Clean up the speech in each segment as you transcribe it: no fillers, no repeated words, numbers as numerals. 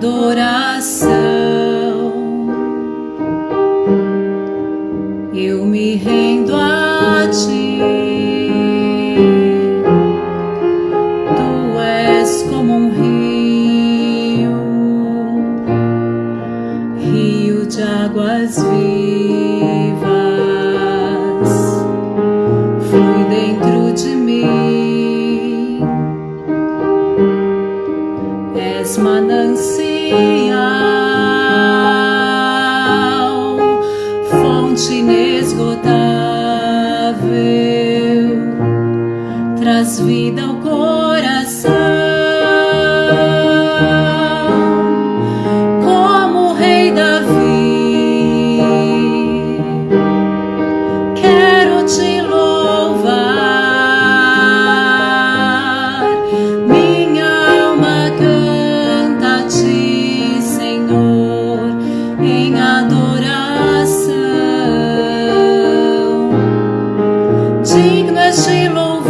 adoração, eu me rendo a ti. Tu és como um rio de águas vivas, flui dentro de mim. És manancial, fonte inesgotável, traz vida ao coração. Como o rei Davi, quero te louvar. Minha alma canta a ti, Senhor, em adoração. Digno és de louvor,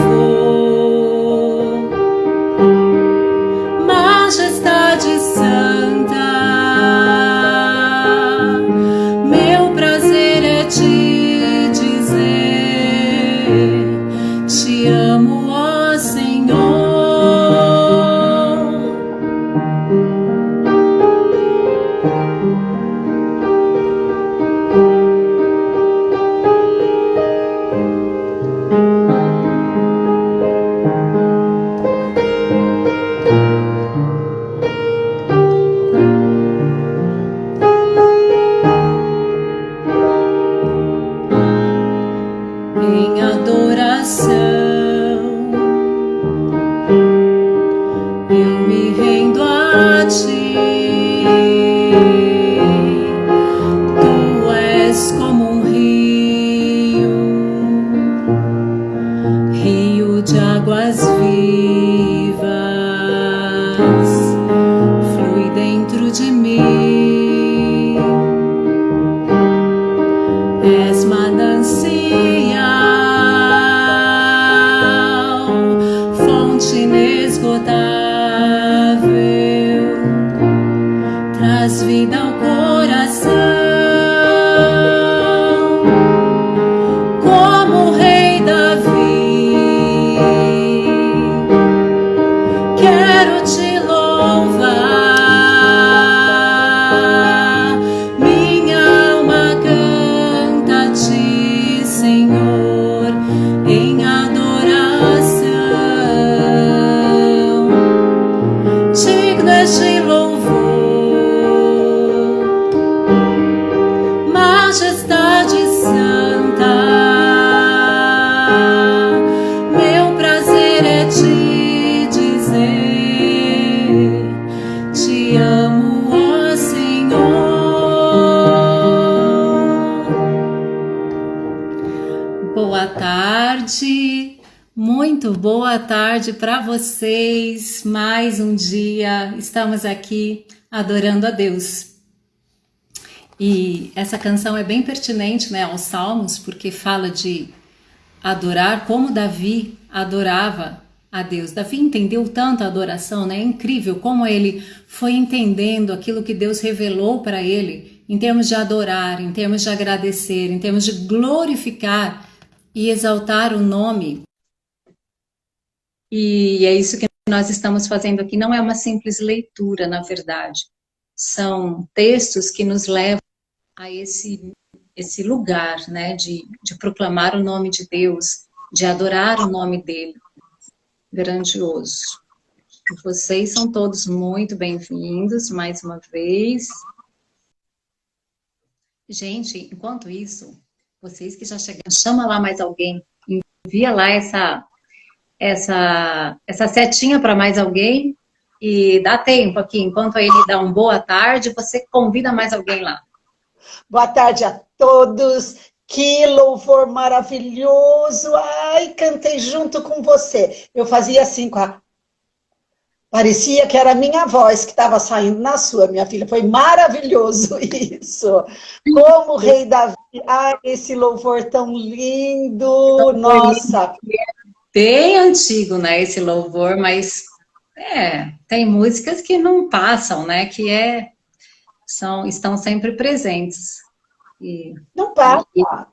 majestade santa. Meu prazer é te dizer, te amo, ó Senhor. Em adoração, eu me rendo a ti. Tu és como um rio de águas vivas, flui dentro de mim. És manancial, fonte inesgotável, traz vida ao coração. Como o rei Davi, quero te louvar. Minha alma canta a ti, Senhor, em adoração. Digno és de louvor, majestade santa. Meu prazer é te dizer, te amo, ó Senhor. Boa tarde, muito boa tarde para vocês. Mais um dia estamos aqui adorando a Deus. E essa canção é bem pertinente, né, aos Salmos, porque fala de adorar como Davi adorava a Deus. Davi entendeu tanto a adoração, né? É incrível como ele foi entendendo aquilo que Deus revelou para ele, em termos de adorar, em termos de agradecer, em termos de glorificar e exaltar o nome. E é isso que nós estamos fazendo aqui. Não é uma simples leitura, na verdade. São textos que nos levam a esse lugar, né, de proclamar o nome de Deus, de adorar o nome dele. Grandioso. Vocês são todos muito bem-vindos, mais uma vez. Gente, enquanto isso, vocês que já chegaram, chama lá mais alguém, envia lá essa setinha para mais alguém e dá tempo aqui, enquanto ele dá uma boa tarde, você convida mais alguém lá. Boa tarde a todos, que louvor maravilhoso, ai, cantei junto com você, eu fazia assim com a... Parecia que era a minha voz que estava saindo na sua, minha filha, foi maravilhoso isso, como o rei Davi, ai, esse louvor tão lindo, nossa. Bem antigo, né, esse louvor, mas Tem músicas que não passam, né? Estão sempre presentes. E, Não passa,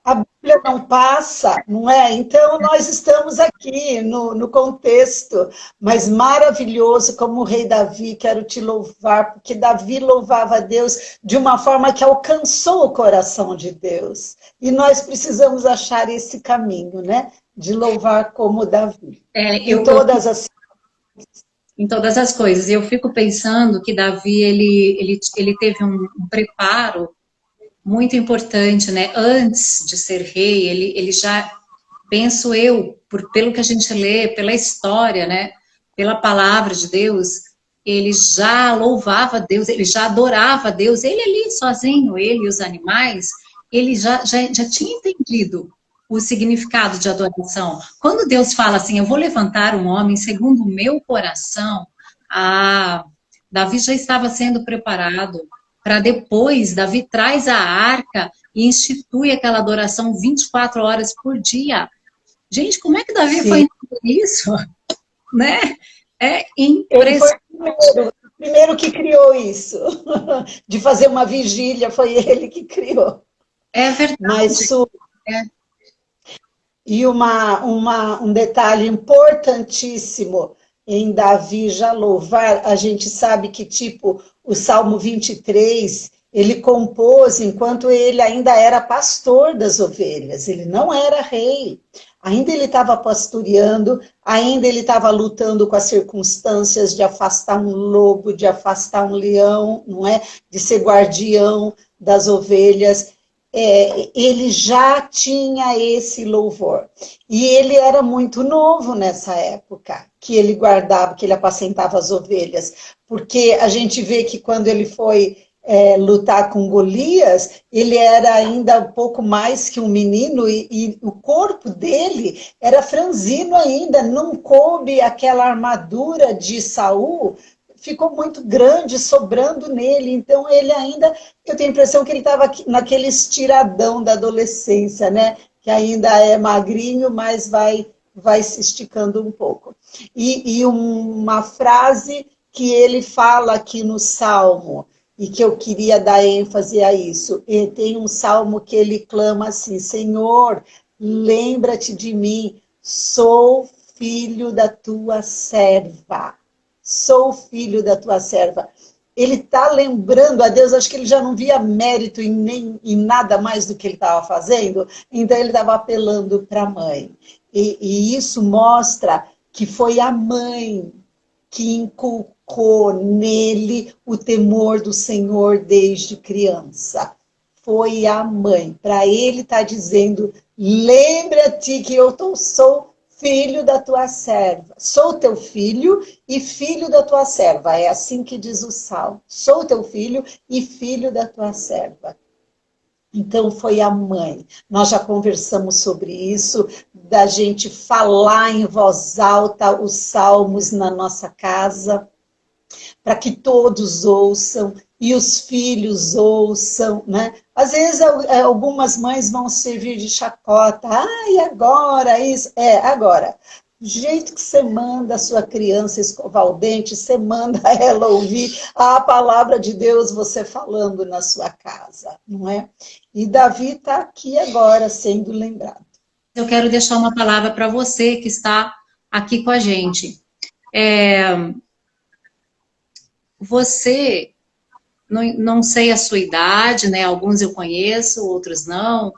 a Bíblia não passa, não é? Então, nós estamos aqui no contexto, mas maravilhoso, como o rei Davi, quero te louvar, porque Davi louvava a Deus de uma forma que alcançou o coração de Deus. E nós precisamos achar esse caminho, né? De louvar como Davi. é, Em todas as... em todas as coisas. Eu fico pensando que Davi, ele teve um preparo muito importante, né? Antes de ser rei, ele já, penso eu, pelo que a gente lê, pela história, né? Pela palavra de Deus, ele já louvava Deus, ele já adorava Deus, ele ali sozinho, ele e os animais, ele já tinha entendido o significado de adoração. Quando Deus fala assim, eu vou levantar um homem segundo o meu coração, ah, Davi já estava sendo preparado para depois, Davi traz a arca e institui aquela adoração 24 horas por dia. Gente, como é que Davi foi Sim. entender isso? Né? É Ele foi impressionante. o primeiro que criou isso, de fazer uma vigília, foi ele que criou. É verdade. Mas É. E um detalhe importantíssimo em Davi já louvar, a gente sabe que, tipo, o Salmo 23, ele compôs enquanto ele ainda era pastor das ovelhas, ele não era rei. Ainda ele estava pastoreando, ainda ele estava lutando com as circunstâncias de afastar um lobo, de afastar um leão, não é? De ser guardião das ovelhas. Ele já tinha esse louvor. E ele era muito novo nessa época, que ele guardava, que ele apacentava as ovelhas. Porque a gente vê que quando ele foi lutar com Golias, ele era ainda um pouco mais que um menino e o corpo dele era franzino ainda, não coube aquela armadura de Saul, ficou muito grande, sobrando nele. Então, ele ainda, eu tenho a impressão que ele estava naquele estiradão da adolescência, né? Que ainda é magrinho, mas vai se esticando um pouco. E uma frase que ele fala aqui no Salmo, e que eu queria dar ênfase a isso. E tem um salmo que ele clama assim: Senhor, lembra-te de mim, sou filho da tua serva. Sou filho da tua serva. Ele está lembrando a Deus, acho que ele já não via mérito em nada mais do que ele estava fazendo, então ele estava apelando para a mãe. E isso mostra que foi a mãe que inculcou nele o temor do Senhor desde criança. Foi a mãe. Para ele estar dizendo, lembra-te que eu sou filho da tua serva. Sou teu filho e filho da tua serva. É assim que diz o Salmo. Sou teu filho e filho da tua serva. Então, foi a mãe. Nós já conversamos sobre isso, da gente falar em voz alta os salmos na nossa casa, para que todos ouçam e os filhos ouçam, né? Às vezes, algumas mães vão servir de chacota. E agora isso? Agora. Do jeito que você manda a sua criança escovar o dente, você manda ela ouvir a palavra de Deus você falando na sua casa, não é? E Davi está aqui agora sendo lembrado. Eu quero deixar uma palavra para você que está aqui com a gente. Você, não sei a sua idade, né? Alguns eu conheço, outros não.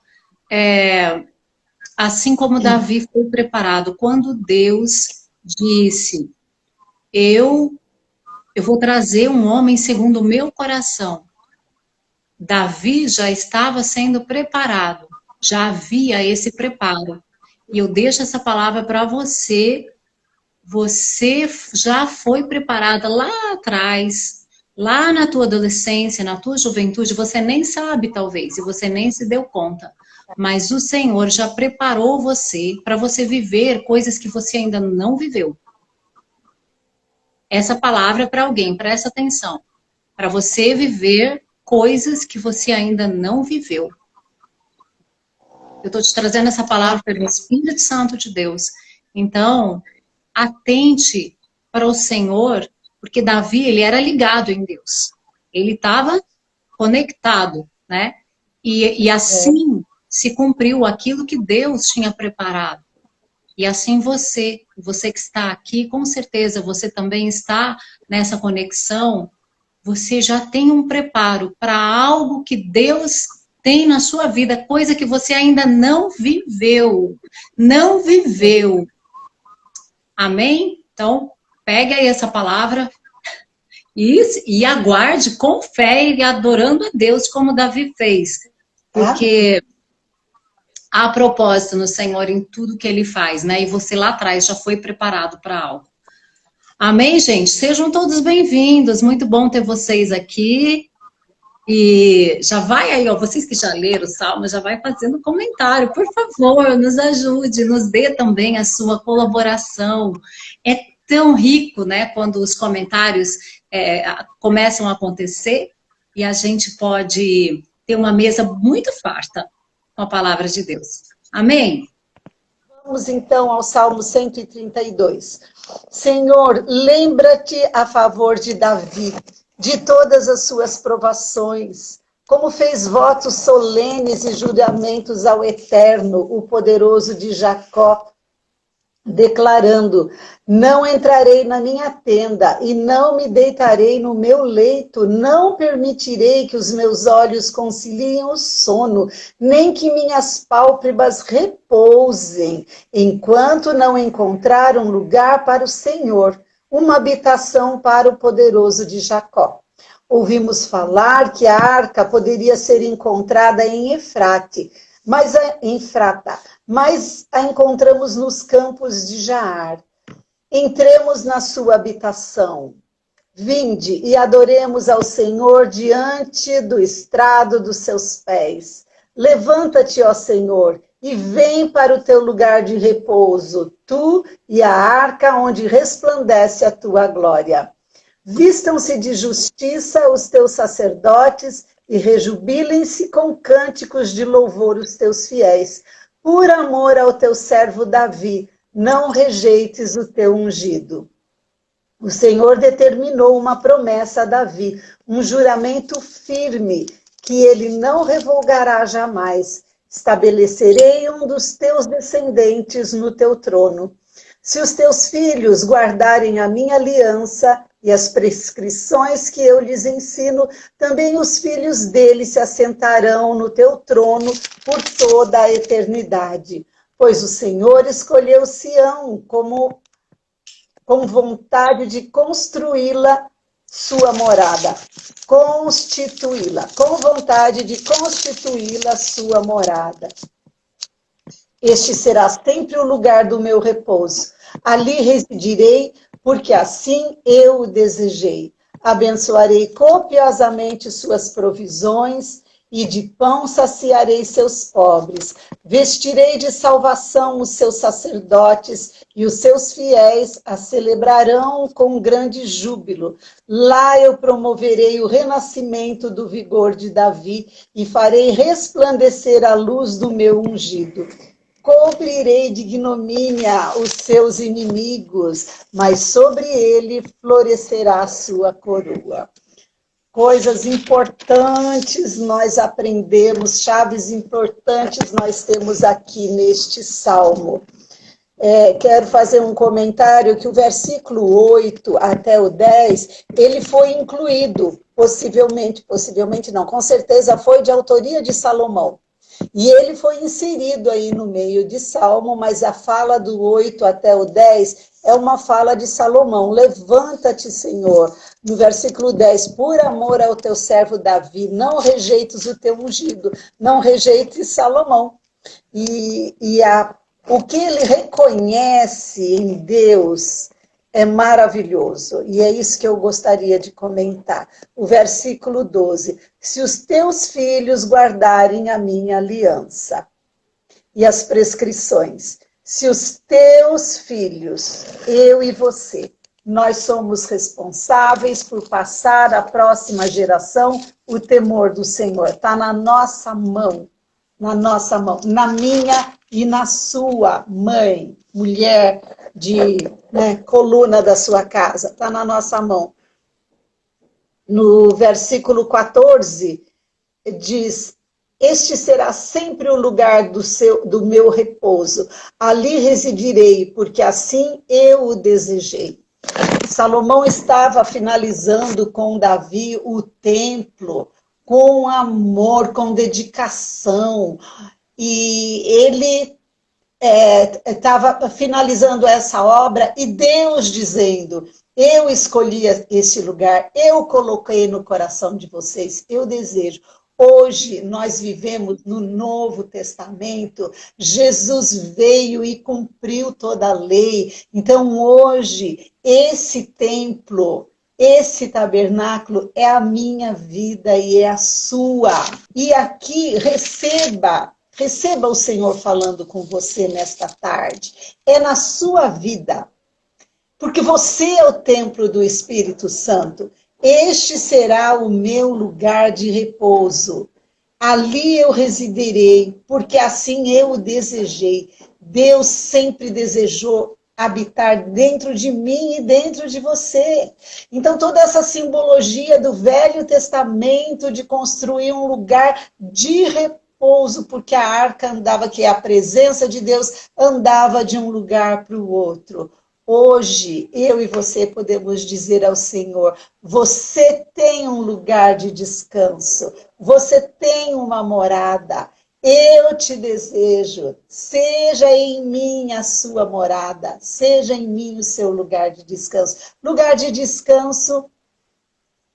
Assim como Davi foi preparado, quando Deus disse, eu vou trazer um homem segundo o meu coração. Davi já estava sendo preparado, já havia esse preparo. E eu deixo essa palavra para você. Você já foi preparada lá atrás, lá na tua adolescência, na tua juventude, você nem sabe talvez, e você nem se deu conta. Mas o Senhor já preparou você para você viver coisas que você ainda não viveu. Essa palavra é para alguém, presta atenção. Para você viver coisas que você ainda não viveu. Eu estou te trazendo essa palavra pelo Espírito Santo de Deus. Então, atente para o Senhor, porque Davi, ele era ligado em Deus. Ele estava conectado, né? E assim se cumpriu aquilo que Deus tinha preparado. E assim você que está aqui, com certeza você também está nessa conexão, você já tem um preparo para algo que Deus tem na sua vida, coisa que você ainda não viveu. Não viveu. Amém? Então, pegue aí essa palavra e aguarde com fé e adorando a Deus como Davi fez. Porque há propósito no Senhor em tudo que Ele faz, né? E você lá atrás já foi preparado para algo. Amém, gente? Sejam todos bem-vindos. Muito bom ter vocês aqui. E já vai aí, ó, vocês que já leram o Salmo, já vai fazendo comentário. Por favor, nos ajude, nos dê também a sua colaboração. É tão rico, né, quando os comentários começam a acontecer e a gente pode ter uma mesa muito farta com a palavra de Deus. Amém? Vamos então ao Salmo 132. Senhor, lembra-te a favor de Davi, de todas as suas provações, como fez votos solenes e juramentos ao Eterno, o poderoso de Jacó, declarando: não entrarei na minha tenda e não me deitarei no meu leito, não permitirei que os meus olhos conciliem o sono, nem que minhas pálpebras repousem, enquanto não encontrar um lugar para o Senhor, uma habitação para o poderoso de Jacó. Ouvimos falar que a arca poderia ser encontrada em Efrata, mas a encontramos nos campos de Jaar. Entremos na sua habitação. Vinde e adoremos ao Senhor diante do estrado dos seus pés. Levanta-te, ó Senhor, e vem para o teu lugar de repouso, tu e a arca onde resplandece a tua glória. Vistam-se de justiça os teus sacerdotes e rejubilem-se com cânticos de louvor os teus fiéis. Por amor ao teu servo Davi, não rejeites o teu ungido. O Senhor determinou uma promessa a Davi, um juramento firme, que ele não revogará jamais. Estabelecerei um dos teus descendentes no teu trono. Se os teus filhos guardarem a minha aliança e as prescrições que eu lhes ensino, também os filhos deles se assentarão no teu trono por toda a eternidade. Pois o Senhor escolheu Sião com vontade de construí-la sua morada. Constituí-la, com vontade de constituí-la sua morada. Este será sempre o lugar do meu repouso. Ali residirei, porque assim eu o desejei. Abençoarei copiosamente suas provisões e de pão saciarei seus pobres. Vestirei de salvação os seus sacerdotes e os seus fiéis a celebrarão com grande júbilo. Lá eu promoverei o renascimento do vigor de Davi e farei resplandecer a luz do meu ungido. Cobrirei de ignomínia os seus inimigos, mas sobre ele florescerá a sua coroa. Coisas importantes nós aprendemos, chaves importantes nós temos aqui neste salmo. Quero fazer um comentário que o versículo 8 até o 10, ele foi incluído, possivelmente não, com certeza foi de autoria de Salomão. E ele foi inserido aí no meio de Salmo, mas a fala do 8 até o 10 é uma fala de Salomão. Levanta-te, Senhor. No versículo 10, por amor ao teu servo Davi, não rejeites o teu ungido, não rejeites Salomão. O que ele reconhece em Deus é maravilhoso, e é isso que eu gostaria de comentar. O versículo 12, se os teus filhos guardarem a minha aliança e as prescrições, se os teus filhos, eu e você, nós somos responsáveis por passar à próxima geração o temor do Senhor, está na nossa mão. na nossa mão, na minha e na sua, mãe, mulher de, né, coluna da sua casa, está na nossa mão. No versículo 14, diz: este será sempre o lugar do meu repouso. Ali residirei, porque assim eu o desejei. Salomão estava finalizando com Davi o templo, com amor, com dedicação. E ele estava finalizando essa obra e Deus dizendo: eu escolhi esse lugar, eu coloquei no coração de vocês, eu desejo. Hoje nós vivemos no Novo Testamento, Jesus veio e cumpriu toda a lei. Então hoje esse templo, esse tabernáculo é a minha vida e é a sua. E aqui receba o Senhor falando com você nesta tarde. É na sua vida, porque você é o templo do Espírito Santo. Este será o meu lugar de repouso. Ali eu residirei, porque assim eu o desejei. Deus sempre desejou habitar dentro de mim e dentro de você. Então, toda essa simbologia do Velho Testamento de construir um lugar de repouso, porque a arca andava, que é a presença de Deus, andava de um lugar para o outro. Hoje, eu e você podemos dizer ao Senhor: você tem um lugar de descanso, você tem uma morada. Eu te desejo, seja em mim a sua morada, seja em mim o seu lugar de descanso. Lugar de descanso,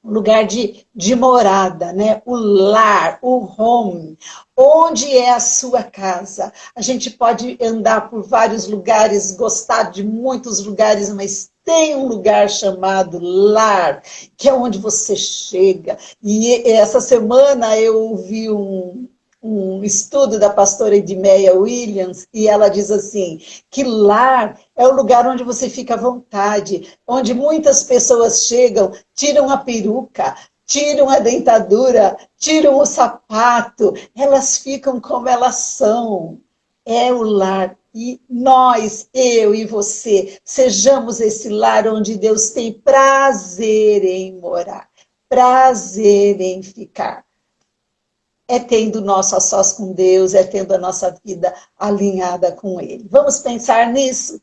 lugar de morada, né? O lar, o home. Onde é a sua casa? A gente pode andar por vários lugares, gostar de muitos lugares, mas tem um lugar chamado lar, que é onde você chega. E essa semana eu ouvi um estudo da pastora Edmeia Williams, e ela diz assim, que lar é o lugar onde você fica à vontade, onde muitas pessoas chegam, tiram a peruca, tiram a dentadura, tiram o sapato, elas ficam como elas são. É o lar. E nós, eu e você, sejamos esse lar onde Deus tem prazer em morar, prazer em ficar. É tendo nosso a sós com Deus, é tendo a nossa vida alinhada com Ele. Vamos pensar nisso?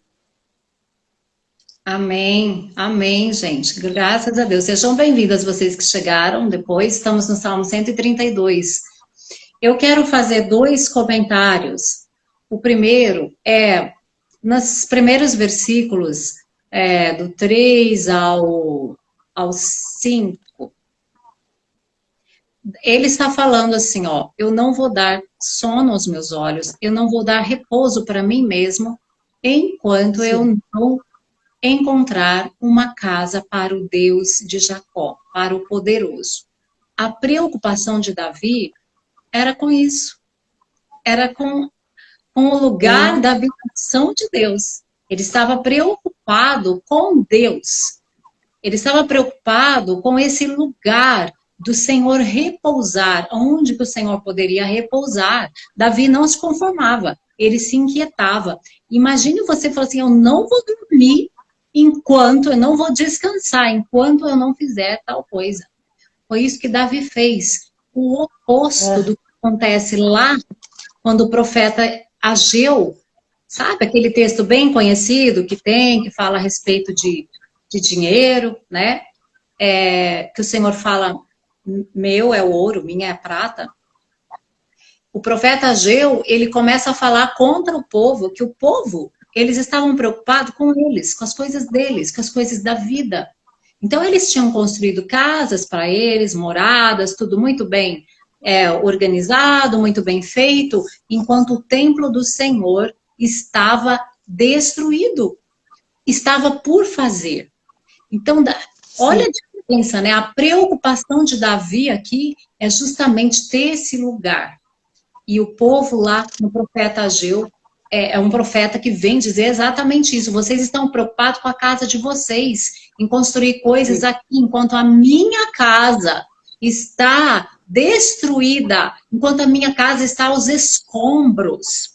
Amém, amém, gente. Graças a Deus. Sejam bem-vindas vocês que chegaram depois. Estamos no Salmo 132. Eu quero fazer 2 comentários. O primeiro é, nos primeiros versículos, do 3 ao 5, ele está falando assim, ó, eu não vou dar sono aos meus olhos, eu não vou dar repouso para mim mesmo, enquanto eu não encontrar uma casa para o Deus de Jacó, para o poderoso. A preocupação de Davi era com isso, era com o lugar da habitação de Deus. Ele estava preocupado com Deus, ele estava preocupado com esse lugar do Senhor repousar, onde que o Senhor poderia repousar. Davi não se conformava, ele se inquietava. Imagine você falar assim, eu não vou dormir enquanto, eu não vou descansar, enquanto eu não fizer tal coisa. Foi isso que Davi fez. O oposto do que acontece lá, quando o profeta Ageu, sabe aquele texto bem conhecido que fala a respeito de dinheiro, né? Que o Senhor fala, meu é o ouro, minha é a prata. O profeta Ageu, ele começa a falar contra o povo, que o povo, eles estavam preocupados com eles, com as coisas deles, com as coisas da vida. Então, eles tinham construído casas para eles, moradas, tudo muito bem organizado, muito bem feito, enquanto o templo do Senhor estava destruído, estava por fazer. Então, olha a diferença, né? A preocupação de Davi aqui é justamente ter esse lugar. E o povo lá, no profeta Ageu, é um profeta que vem dizer exatamente isso. Vocês estão preocupados com a casa de vocês, em construir coisas aqui, enquanto a minha casa está destruída, enquanto a minha casa está aos escombros.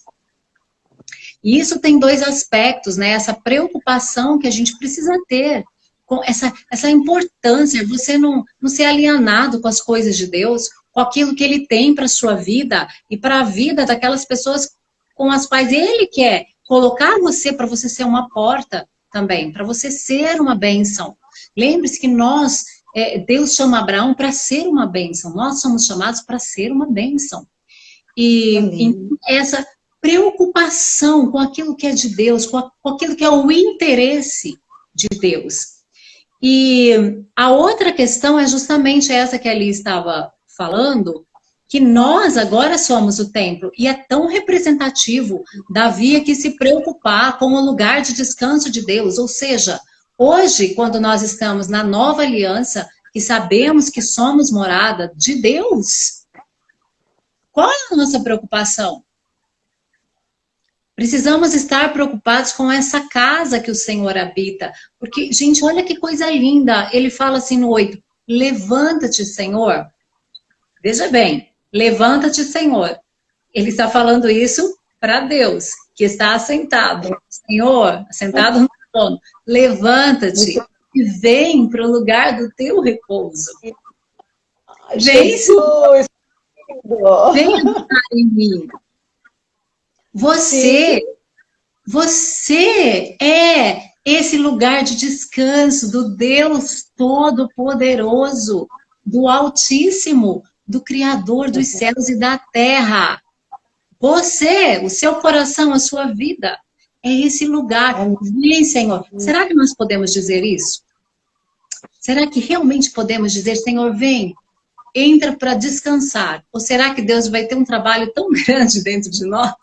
E isso tem dois aspectos, né? Essa preocupação que a gente precisa ter, com essa importância, você não ser alienado com as coisas de Deus, com aquilo que Ele tem para a sua vida e para a vida daquelas pessoas com as quais Ele quer colocar você para você ser uma porta também, para você ser uma bênção. Lembre-se que Deus chama Abraão para ser uma bênção, nós somos chamados para ser uma bênção. E essa preocupação com aquilo que é de Deus, com aquilo que é o interesse de Deus. E a outra questão é justamente essa que a Ali estava falando, que nós agora somos o templo, e é tão representativo Davi aqui se preocupar com o lugar de descanso de Deus, ou seja, hoje, quando nós estamos na nova aliança, que sabemos que somos morada de Deus, qual é a nossa preocupação? Precisamos estar preocupados com essa casa que o Senhor habita. Porque, gente, olha que coisa linda. Ele fala assim no 8, levanta-te, Senhor. Veja bem, levanta-te, Senhor. Ele está falando isso para Deus, que está assentado. Senhor, assentado no trono. Levanta-te e vem para o lugar do teu repouso. Vem, Senhor. Vem habitar em mim. Você é esse lugar de descanso do Deus Todo-Poderoso, do Altíssimo, do Criador dos céus e da terra. Você, o seu coração, a sua vida, é esse lugar. Vem, Senhor. Será que nós podemos dizer isso? Será que realmente podemos dizer, Senhor, vem, entra para descansar? Ou será que Deus vai ter um trabalho tão grande dentro de nós?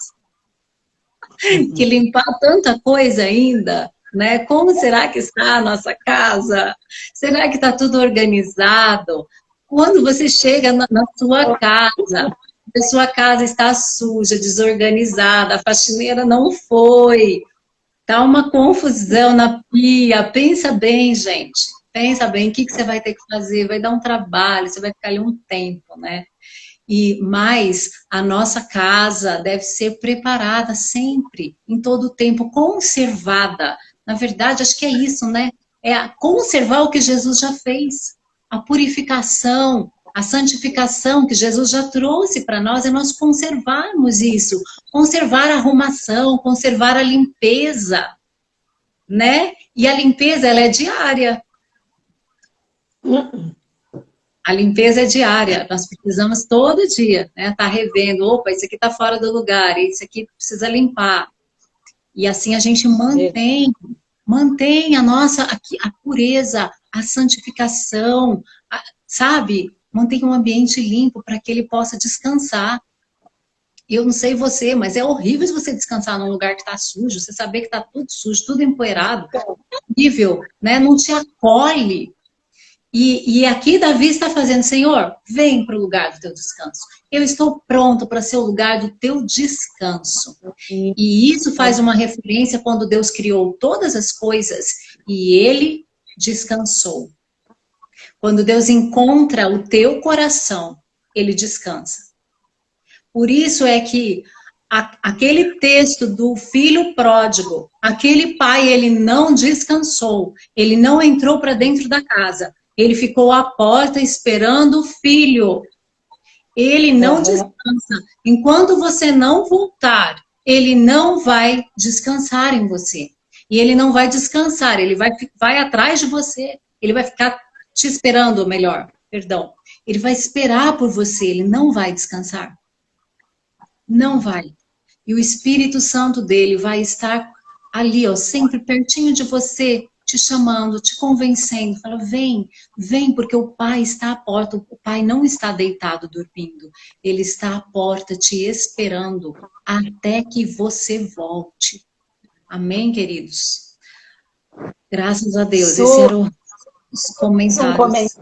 Que limpar tanta coisa ainda, né? Como será que está a nossa casa? Será que está tudo organizado? Quando você chega na sua casa, a sua casa está suja, desorganizada, a faxineira não foi, tá uma confusão na pia. Pensa bem, gente. Pensa bem, o que você vai ter que fazer? Vai dar um trabalho, você vai ficar ali um tempo, né? Mas a nossa casa deve ser preparada sempre, em todo o tempo, conservada. Na verdade, acho que é isso, né? É conservar o que Jesus já fez. A purificação, a santificação que Jesus já trouxe para nós, é nós conservarmos isso. Conservar a arrumação, conservar a limpeza, né? E a limpeza, ela é diária. A limpeza é diária, nós precisamos todo dia, né? Tá revendo, opa, isso aqui tá fora do lugar, isso aqui precisa limpar. E assim a gente mantém a nossa a pureza, a santificação, sabe? Mantém um ambiente limpo para que ele possa descansar. Eu não sei você, mas é horrível se você descansar num lugar que está sujo, você saber que está tudo sujo, tudo empoeirado. É horrível, né? Não te acolhe. E aqui Davi está fazendo, Senhor, vem para o lugar do teu descanso. Eu estou pronto para ser o lugar do teu descanso. E isso faz uma referência quando Deus criou todas as coisas e Ele descansou. Quando Deus encontra o teu coração, Ele descansa. Por isso é que aquele texto do filho pródigo, aquele pai, ele não descansou. Ele não entrou para dentro da casa. Ele ficou à porta esperando o filho. Ele não descansa. Enquanto você não voltar, ele não vai descansar em você. E ele não vai descansar, ele vai atrás de você. Ele vai ficar te esperando, melhor, perdão. Ele vai esperar por você, ele não vai descansar. Não vai. E o Espírito Santo dele vai estar ali, ó, sempre pertinho de você, te chamando, te convencendo, fala, vem, porque o Pai está à porta, o Pai não está deitado dormindo, ele está à porta te esperando até que você volte. Amém, queridos? Graças a Deus, esse era os comentários.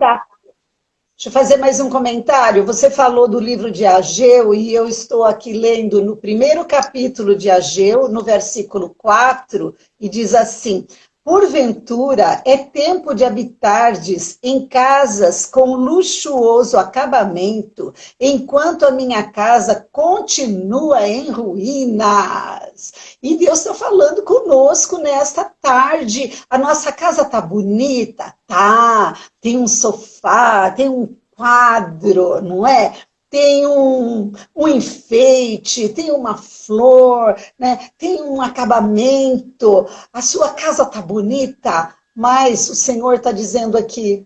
Deixa eu fazer mais um comentário. Você falou do livro de Ageu, e eu estou aqui lendo no primeiro capítulo de Ageu, no versículo 4, e diz assim: Porventura, é tempo de habitardes em casas com luxuoso acabamento, enquanto a minha casa continua em ruínas. E Deus está falando conosco nesta tarde. A nossa casa tá bonita? Tá. Tem um sofá, tem um quadro, não é? Tem um enfeite, tem uma flor, né? Tem um acabamento, a sua casa está bonita, mas o Senhor está dizendo aqui,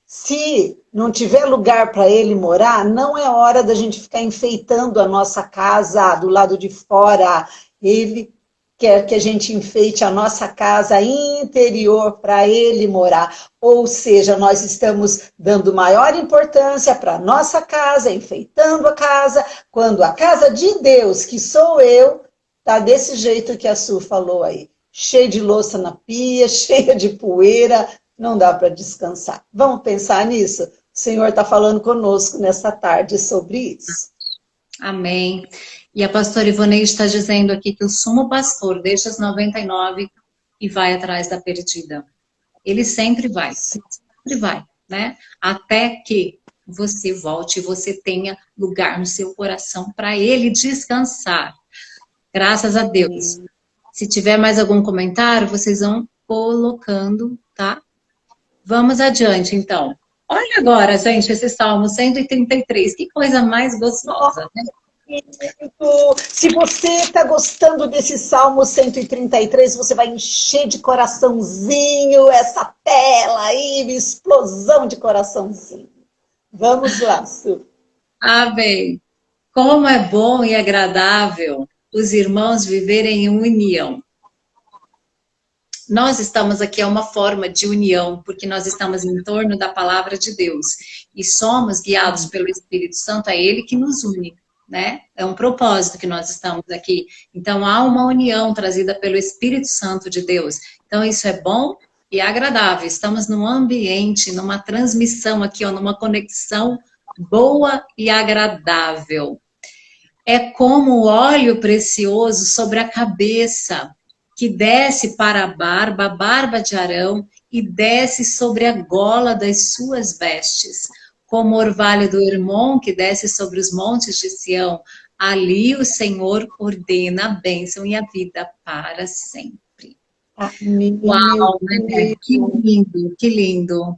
se não tiver lugar para ele morar, não é hora da gente ficar enfeitando a nossa casa do lado de fora. Ele quer que a gente enfeite a nossa casa interior para ele morar. Ou seja, nós estamos dando maior importância para a nossa casa, enfeitando a casa, quando a casa de Deus, que sou eu, está desse jeito que a Su falou aí. Cheia de louça na pia, cheia de poeira, não dá para descansar. Vamos pensar nisso? O Senhor está falando conosco nessa tarde sobre isso. Amém. E a pastora Ivonei está dizendo aqui que o sumo pastor deixa as 99 e vai atrás da perdida. Ele sempre vai, né? Até que você volte e você tenha lugar no seu coração para ele descansar. Graças a Deus. Se tiver mais algum comentário, vocês vão colocando, tá? Vamos adiante, então. Olha agora, gente, esse Salmo 133. Que coisa mais gostosa, né? Se você está gostando desse Salmo 133, você vai encher de coraçãozinho essa tela aí, uma explosão de coraçãozinho. Vamos lá, Su. Amém. Como é bom e agradável os irmãos viverem em união. Nós estamos aqui, é uma forma de união, porque nós estamos em torno da palavra de Deus. E somos guiados pelo Espírito Santo, é Ele que nos une. Né? É um propósito que nós estamos aqui. Então, há uma união trazida pelo Espírito Santo de Deus. Então, isso é bom e agradável. Estamos num ambiente, numa transmissão aqui, ó, numa conexão boa e agradável. É como o óleo precioso sobre a cabeça, que desce para a barba de Arão, e desce sobre a gola das suas vestes. Como o orvalho do Hermon que desce sobre os montes de Sião, ali o Senhor ordena a bênção e a vida para sempre. Amém. Uau, né? Que lindo, que lindo.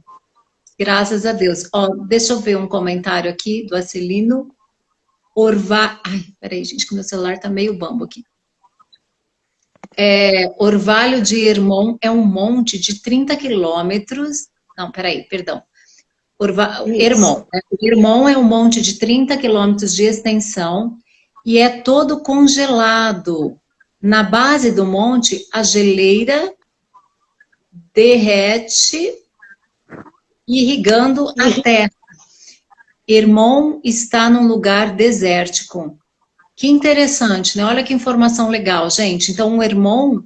Graças a Deus. Ó, deixa eu ver um comentário aqui do Acelino. Ai, peraí, gente, que meu celular tá meio bambo aqui. Orvalho de Hermon é um monte de 30 quilômetros. Não, peraí, perdão. Hermon. Hermon é um monte de 30 quilômetros de extensão e é todo congelado. Na base do monte, a geleira derrete, irrigando a terra. Hermon está num lugar desértico. Que interessante, né? Olha que informação legal, gente. Então, o Hermon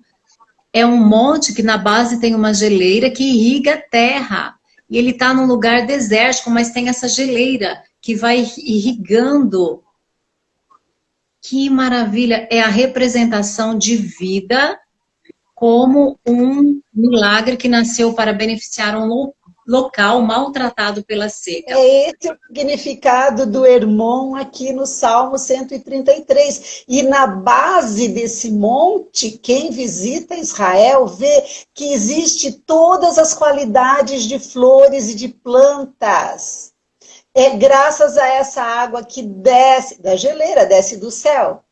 é um monte que na base tem uma geleira que irriga a terra. E ele está num lugar desértico, mas tem essa geleira que vai irrigando. Que maravilha! É a representação de vida como um milagre que nasceu para beneficiar um local maltratado pela seca. É esse o significado do Hermon aqui no Salmo 133. E na base desse monte, quem visita Israel vê que existe todas as qualidades de flores e de plantas. É graças a essa água que desce da geleira, desce do céu.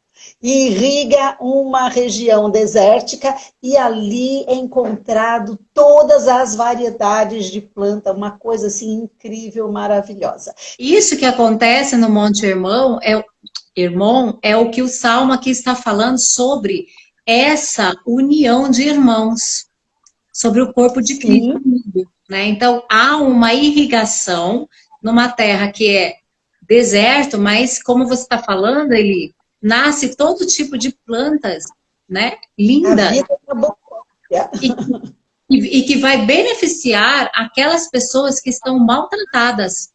E irriga uma região desértica e ali é encontrado todas as variedades de planta, uma coisa assim incrível, maravilhosa. Isso que acontece no Monte Hermon é o que o Salmo aqui está falando sobre essa união de irmãos, sobre o corpo de Cristo. Né? Então, há uma irrigação numa terra que é deserto, mas como você está falando, Eli, nasce todo tipo de plantas, né? Lindas. A vida é boa. E que vai beneficiar aquelas pessoas que estão maltratadas.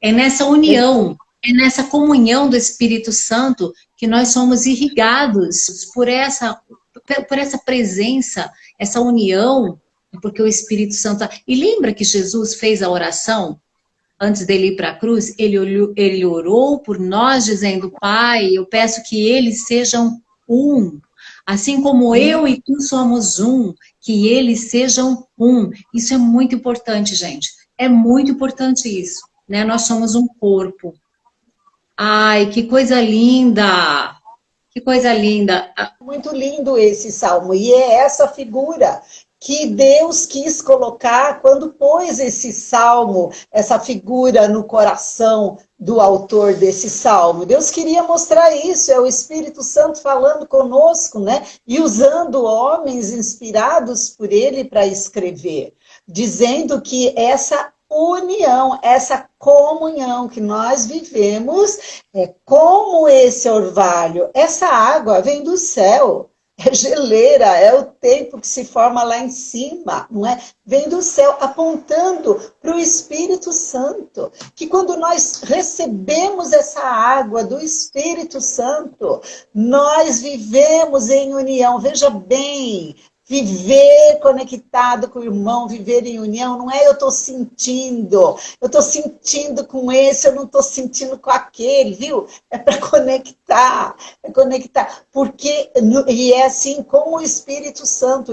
É nessa união, é nessa comunhão do Espírito Santo que nós somos irrigados por essa presença, essa união, porque o Espírito Santo... E lembra que Jesus fez a oração antes dele ir para a cruz? Ele orou por nós, dizendo, Pai, eu peço que eles sejam um. Assim como eu e tu somos um, que eles sejam um. Isso é muito importante, gente. É muito importante isso, né? Nós somos um corpo. Ai, que coisa linda! Que coisa linda! Muito lindo esse salmo, e é essa figura que Deus quis colocar quando pôs esse salmo, essa figura no coração do autor desse salmo. Deus queria mostrar isso, é o Espírito Santo falando conosco, né? E usando homens inspirados por ele para escrever, dizendo que essa união, essa comunhão que nós vivemos é como esse orvalho. Essa água vem do céu. É geleira, é o tempo que se forma lá em cima, não é? Vem do céu, apontando para o Espírito Santo. Que quando nós recebemos essa água do Espírito Santo, nós vivemos em união. Veja bem, viver conectado com o irmão, viver em união, não é eu estou sentindo com esse, eu não estou sentindo com aquele, viu? É para conectar, porque, e é assim com o Espírito Santo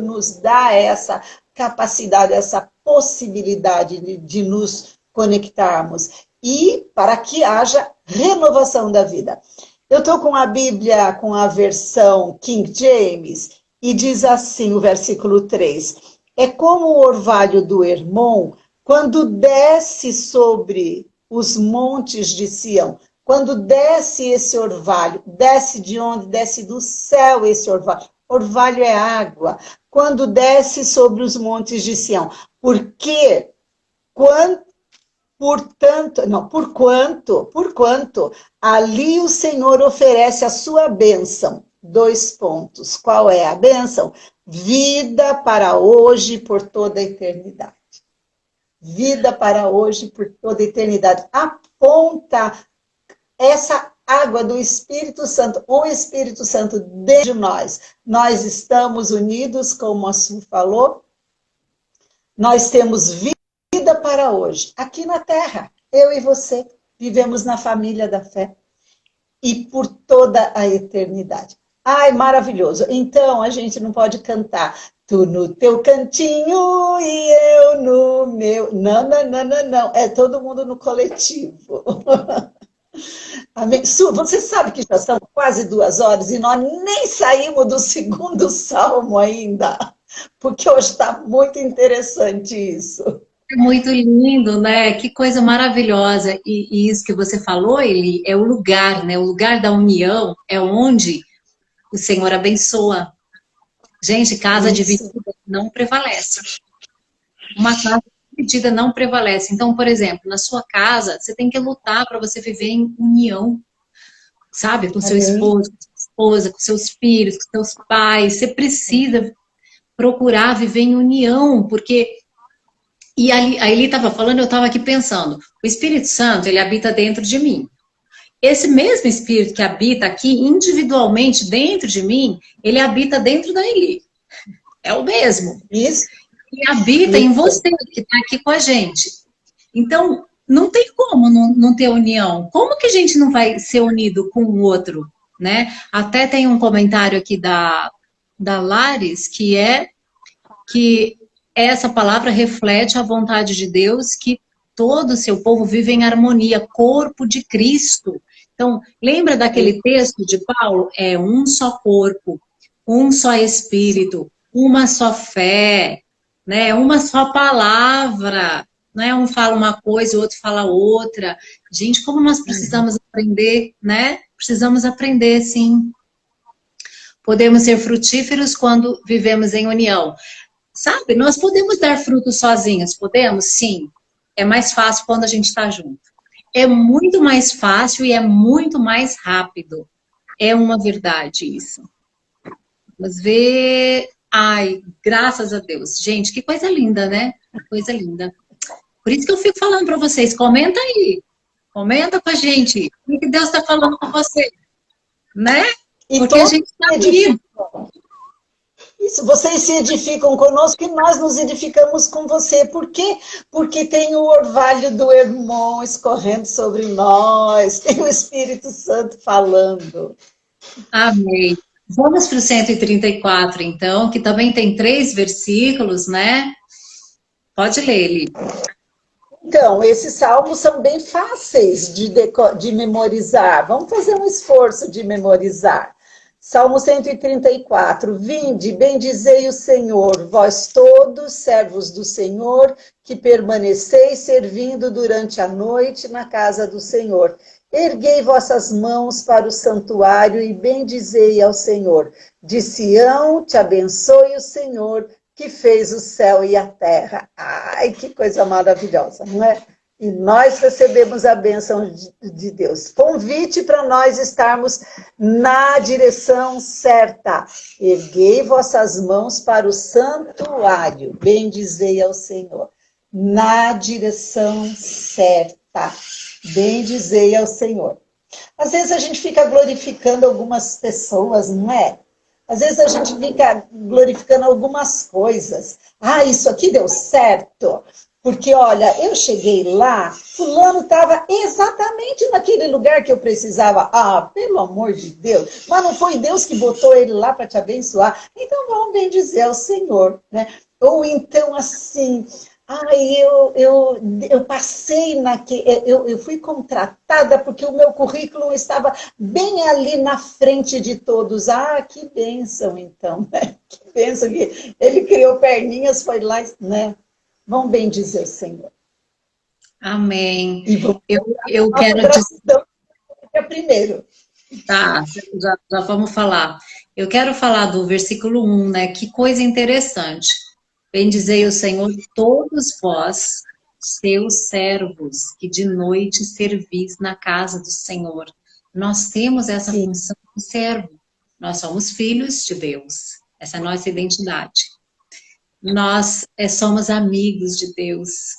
nos dá essa capacidade, essa possibilidade de nos conectarmos, e para que haja renovação da vida. Eu estou com a Bíblia, com a versão King James, e diz assim o versículo 3, é como o orvalho do Hermon, quando desce sobre os montes de Sião. Quando desce esse orvalho, desce de onde? Desce do céu esse orvalho. Orvalho é água. Quando desce sobre os montes de Sião. Porque, por quanto ali o Senhor oferece a sua bênção. 2 pontos. Qual é a bênção? Vida para hoje e por toda a eternidade. Vida para hoje e por toda a eternidade. Aponta essa água do Espírito Santo, o Espírito Santo dentro de nós. Nós estamos unidos, como a Su falou. Nós temos vida para hoje, aqui na Terra. Eu e você vivemos na família da fé. E por toda a eternidade. Ai, maravilhoso. Então, a gente não pode cantar tu no teu cantinho e eu no meu. Não. É todo mundo no coletivo. Amém. Su, você sabe que já são quase 2 horas e nós nem saímos do 2º salmo ainda. Porque hoje está muito interessante isso. É muito lindo, né? Que coisa maravilhosa. E isso que você falou, Eli, é o lugar, né? O lugar da união é onde o Senhor abençoa. Gente, casa dividida não prevalece. Uma casa dividida não prevalece. Então, por exemplo, na sua casa, você tem que lutar para você viver em união, sabe? Com seu esposo, com sua esposa, com seus filhos, com seus pais. Você precisa procurar viver em união, porque... E a Eli estava falando, eu estava aqui pensando, o Espírito Santo, ele habita dentro de mim. Esse mesmo Espírito que habita aqui individualmente dentro de mim, ele habita dentro da Eli. É o mesmo. Isso. E habita em você, que está aqui com a gente. Então, não tem como não ter união. Como que a gente não vai ser unido com o outro, né? Até tem um comentário aqui da Lares, que essa palavra reflete a vontade de Deus, que todo o seu povo vive em harmonia, corpo de Cristo. Então, lembra daquele texto de Paulo? É um só corpo, um só espírito, uma só fé, né? Uma só palavra. Não é um fala uma coisa, o outro fala outra. Gente, como nós precisamos aprender, né? Precisamos aprender, sim. Podemos ser frutíferos quando vivemos em união. Sabe, nós podemos dar frutos sozinhos, podemos? Sim. É mais fácil quando a gente está junto. É muito mais fácil e é muito mais rápido. É uma verdade isso. Vamos ver... Ai, graças a Deus. Gente, que coisa linda, né? Que coisa linda. Por isso que eu fico falando para vocês, comenta aí. Comenta com a gente. O que Deus está falando com você? Né? Porque a gente está unido. Isso, vocês se edificam conosco e nós nos edificamos com você. Por quê? Porque tem o orvalho do irmão escorrendo sobre nós, tem o Espírito Santo falando. Amém. Vamos para o 134, então, que também tem 3 versículos, né? Pode ler, Eli. Então, esses salmos são bem fáceis de memorizar. Vamos fazer um esforço de memorizar. Salmo 134. Vinde, bendizei o Senhor, vós todos, servos do Senhor, que permaneceis servindo durante a noite na casa do Senhor. Erguei vossas mãos para o santuário e bendizei ao Senhor. De Sião te abençoe o Senhor, que fez o céu e a terra. Ai, que coisa maravilhosa, não é? E nós recebemos a bênção de Deus. Convite para nós estarmos na direção certa. Erguei vossas mãos para o santuário, bendizei ao Senhor. Na direção certa, bendizei ao Senhor. Às vezes a gente fica glorificando algumas pessoas, não é? Às vezes a gente fica glorificando algumas coisas. Ah, isso aqui deu certo. Porque, olha, eu cheguei lá, fulano estava exatamente naquele lugar que eu precisava. Ah, pelo amor de Deus. Mas não foi Deus que botou ele lá para te abençoar. Então, vamos bendizer ao Senhor, né? Ou então, assim... Ai, eu passei eu fui contratada porque o meu currículo estava bem ali na frente de todos. Ah, que bênção, então, né? Que bênção que ele criou perninhas, foi lá, né? Vamos bem dizer o Senhor. Amém. E vamos Eu quero dizer... primeiro. Tá, já vamos falar. Eu quero falar do versículo 1, né? Que coisa interessante. Bendizei o Senhor todos vós, seus servos, que de noite servis na casa do Senhor. Nós temos essa função de servo. Nós somos filhos de Deus. Essa é a nossa identidade. Nós somos amigos de Deus.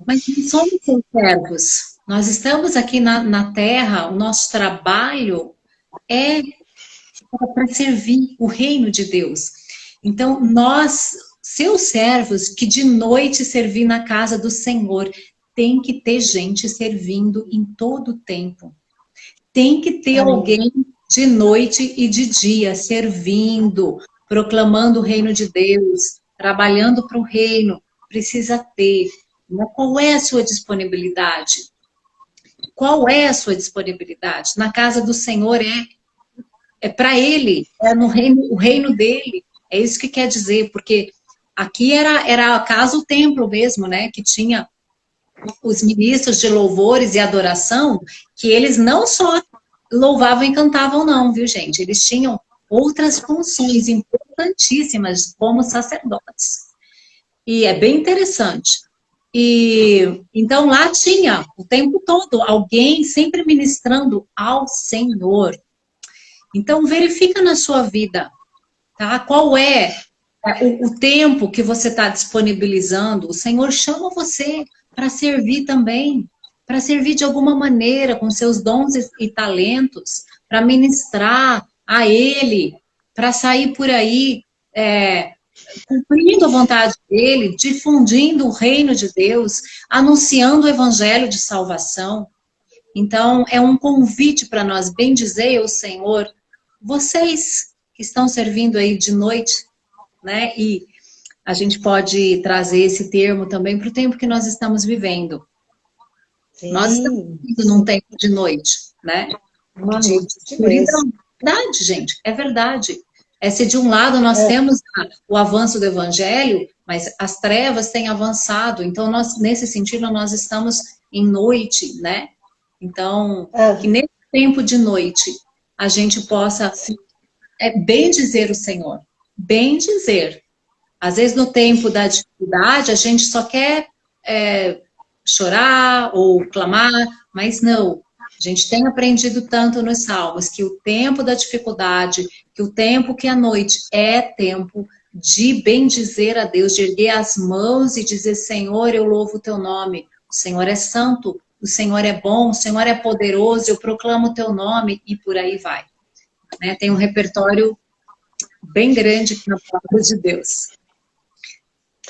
Mas não somos seus servos. Nós estamos aqui na terra, o nosso trabalho é para servir o reino de Deus. Então, nós, seus servos, que de noite servir na casa do Senhor, tem que ter gente servindo em todo o tempo. Tem que ter alguém de noite e de dia servindo, proclamando o reino de Deus, trabalhando para o reino. Precisa ter. Qual é a sua disponibilidade? Qual é a sua disponibilidade? Na casa do Senhor é para Ele, é no reino, o reino dele. É isso que quer dizer, porque aqui era caso o templo mesmo, né? Que tinha os ministros de louvores e adoração, que eles não só louvavam e cantavam, não, viu, gente? Eles tinham outras funções importantíssimas como sacerdotes. E é bem interessante. E então lá tinha o tempo todo alguém sempre ministrando ao Senhor. Então verifica na sua vida, tá? Qual é o tempo que você está disponibilizando? O Senhor chama você para servir também, para servir de alguma maneira com seus dons e talentos, para ministrar a Ele, para sair por aí cumprindo a vontade dele, difundindo o reino de Deus, anunciando o evangelho de salvação. Então, é um convite para nós bendizer o Senhor, vocês que estão servindo aí de noite, né? E a gente pode trazer esse termo também para o tempo que nós estamos vivendo. Nós estamos vivendo num tempo de noite, né? De escuridão. Verdade, gente, é verdade. Se de um lado nós temos o avanço do evangelho, mas as trevas têm avançado, então nós, nesse sentido, nós estamos em noite, né? Então, que nesse tempo de noite a gente possa bem dizer o Senhor, bem dizer. Às vezes no tempo da dificuldade a gente só quer chorar ou clamar, mas não. A gente tem aprendido tanto nos Salmos que o tempo da dificuldade, que o tempo que a noite é tempo de bendizer a Deus, de erguer as mãos e dizer, Senhor, eu louvo o teu nome. O Senhor é santo, o Senhor é bom, o Senhor é poderoso, eu proclamo o teu nome e por aí vai. Né? Tem um repertório bem grande na palavra de Deus.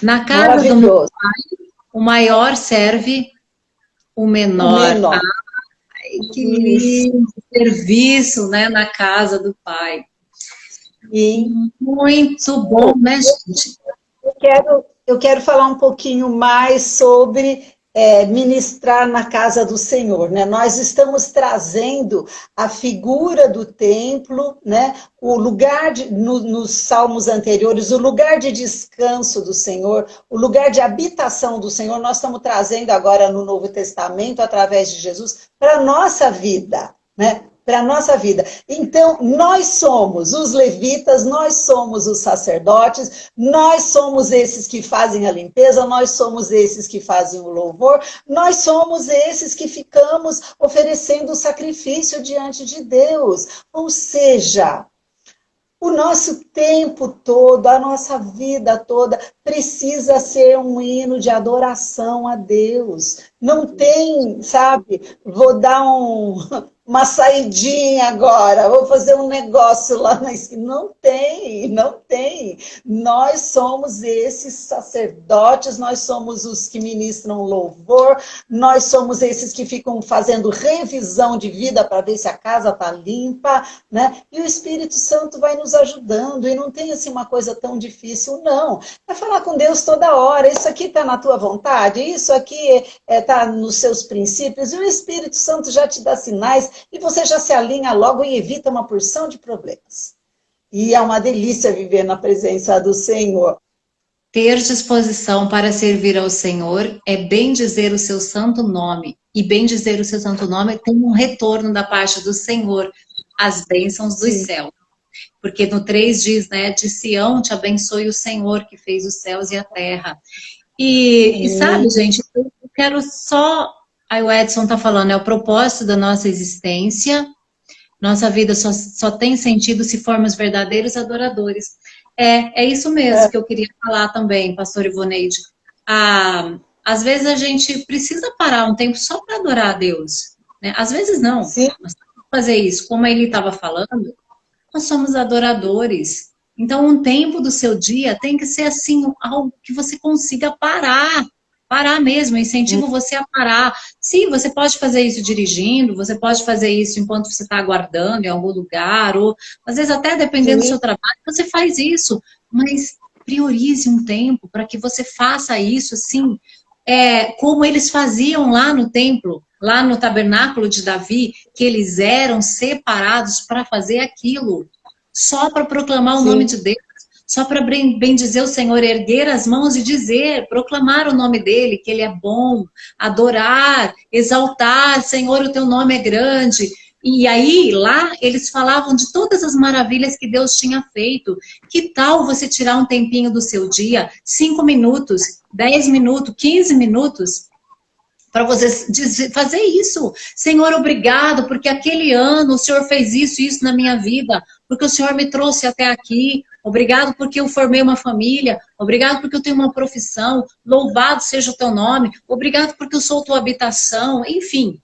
Na casa do meu pai, o maior serve o menor. Ai, que lindo serviço, né, na casa do pai. E muito bom, né, gente? Eu quero falar um pouquinho mais sobre ministrar na casa do Senhor, né? Nós estamos trazendo a figura do templo, né? O lugar nos salmos anteriores, o lugar de descanso do Senhor, o lugar de habitação do Senhor, nós estamos trazendo agora no Novo Testamento, através de Jesus, para a nossa vida, né? Para a nossa vida. Então, nós somos os levitas, nós somos os sacerdotes, nós somos esses que fazem a limpeza, nós somos esses que fazem o louvor, nós somos esses que ficamos oferecendo o sacrifício diante de Deus. Ou seja, o nosso tempo todo, a nossa vida toda, precisa ser um hino de adoração a Deus. Não tem, sabe, vou dar uma saidinha agora, vou fazer um negócio lá na esquina. Não tem, não tem. Nós somos esses sacerdotes, nós somos os que ministram louvor, nós somos esses que ficam fazendo revisão de vida para ver se a casa está limpa, né? E o Espírito Santo vai nos ajudando, e não tem assim uma coisa tão difícil, não. É falar com Deus toda hora, isso aqui está na tua vontade, isso aqui está nos seus princípios, e o Espírito Santo já te dá sinais, e você já se alinha logo e evita uma porção de problemas. E é uma delícia viver na presença do Senhor. Ter disposição para servir ao Senhor é bem dizer o seu santo nome. E bem dizer o seu santo nome tem um retorno da parte do Senhor, as bênçãos dos céus. Porque no 3 diz, né, de Sião te abençoe o Senhor que fez os céus e a terra. E sabe, gente, eu quero só... Aí o Edson está falando, é o propósito da nossa existência. Nossa vida só tem sentido se formos verdadeiros adoradores. É isso mesmo que eu queria falar também, pastor Ivoneide. Às vezes a gente precisa parar um tempo só para adorar a Deus. Né? Às vezes não. Sim. Nós temos que fazer isso. Como ele estava falando, nós somos adoradores. Então, um tempo do seu dia tem que ser assim, algo que você consiga parar. Parar mesmo, eu incentivo você a parar. Sim, você pode fazer isso dirigindo, você pode fazer isso enquanto você está aguardando em algum lugar, ou às vezes até dependendo do seu trabalho, você faz isso. Mas priorize um tempo para que você faça isso, assim, como eles faziam lá no templo, lá no tabernáculo de Davi, que eles eram separados para fazer aquilo, só para proclamar o nome de Deus. Só para bendizer o Senhor, erguer as mãos e dizer, proclamar o nome dele, que ele é bom, adorar, exaltar, Senhor, o teu nome é grande. E aí, lá, eles falavam de todas as maravilhas que Deus tinha feito. Que tal você tirar um tempinho do seu dia, 5 minutos, 10 minutos, 15 minutos, para você fazer isso. Senhor, obrigado, porque aquele ano o Senhor fez isso e isso na minha vida, porque o Senhor me trouxe até aqui. Obrigado porque eu formei uma família. Obrigado porque eu tenho uma profissão. Louvado seja o teu nome. Obrigado porque eu sou tua habitação. Enfim,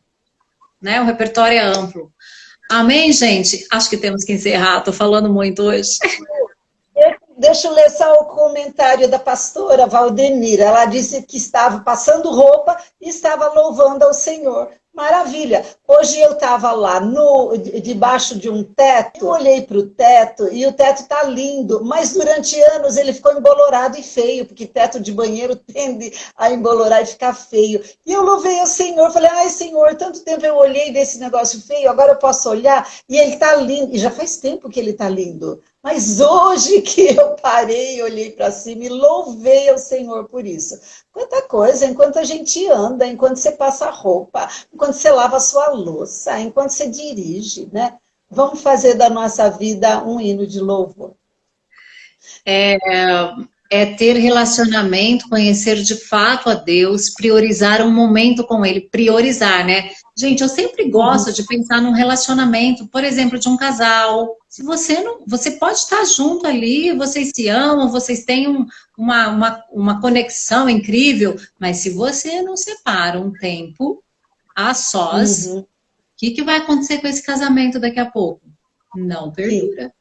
né? O repertório é amplo. Amém, gente? Acho que temos que encerrar. Estou falando muito hoje. Deixa eu ler só o comentário da pastora Valdemira. Ela disse que estava passando roupa e estava louvando ao Senhor. Maravilha! Hoje eu estava lá debaixo de um teto, eu olhei para o teto e o teto está lindo, mas durante anos ele ficou embolorado e feio, porque teto de banheiro tende a embolorar e ficar feio. E eu louvei ao Senhor, falei, ai Senhor, tanto tempo eu olhei desse negócio feio, agora eu posso olhar e ele está lindo. E já faz tempo que ele está lindo. Mas hoje que eu parei, olhei para cima e louvei ao Senhor por isso. Quanta coisa, enquanto a gente anda, enquanto você passa roupa, enquanto você lava a sua louça, enquanto você dirige, né? Vamos fazer da nossa vida um hino de louvor. É ter relacionamento, conhecer de fato a Deus, priorizar um momento com Ele, priorizar, né? Gente, eu sempre gosto de pensar num relacionamento, por exemplo, de um casal. Se você não, você pode estar junto ali, vocês se amam, vocês têm uma conexão incrível, mas se você não separa um tempo a sós, o que vai acontecer com esse casamento daqui a pouco? Não perdura.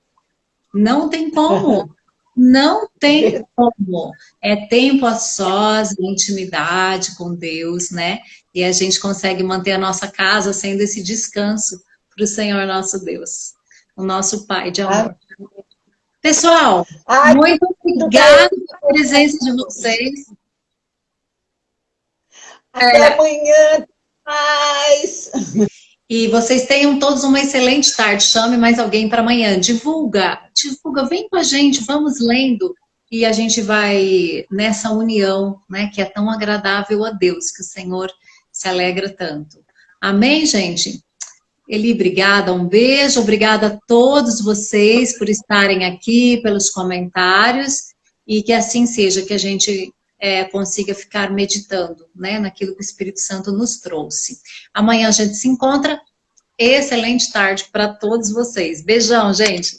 Não tem como. Não tem como. É tempo a sós, intimidade com Deus, né? E a gente consegue manter a nossa casa sendo esse descanso para o Senhor nosso Deus, o nosso Pai de amor. Pessoal, Ai, muito obrigada pela presença de vocês. até amanhã. Mais. E vocês tenham todos uma excelente tarde. Chame mais alguém para amanhã. Divulga, vem com a gente, vamos lendo. E a gente vai nessa união, né, que é tão agradável a Deus, que o Senhor se alegra tanto. Amém, gente? Eli, obrigada, um beijo, obrigada a todos vocês por estarem aqui, pelos comentários, e que assim seja, que a gente consiga ficar meditando, né, naquilo que o Espírito Santo nos trouxe. Amanhã a gente se encontra. Excelente tarde para todos vocês. Beijão, gente!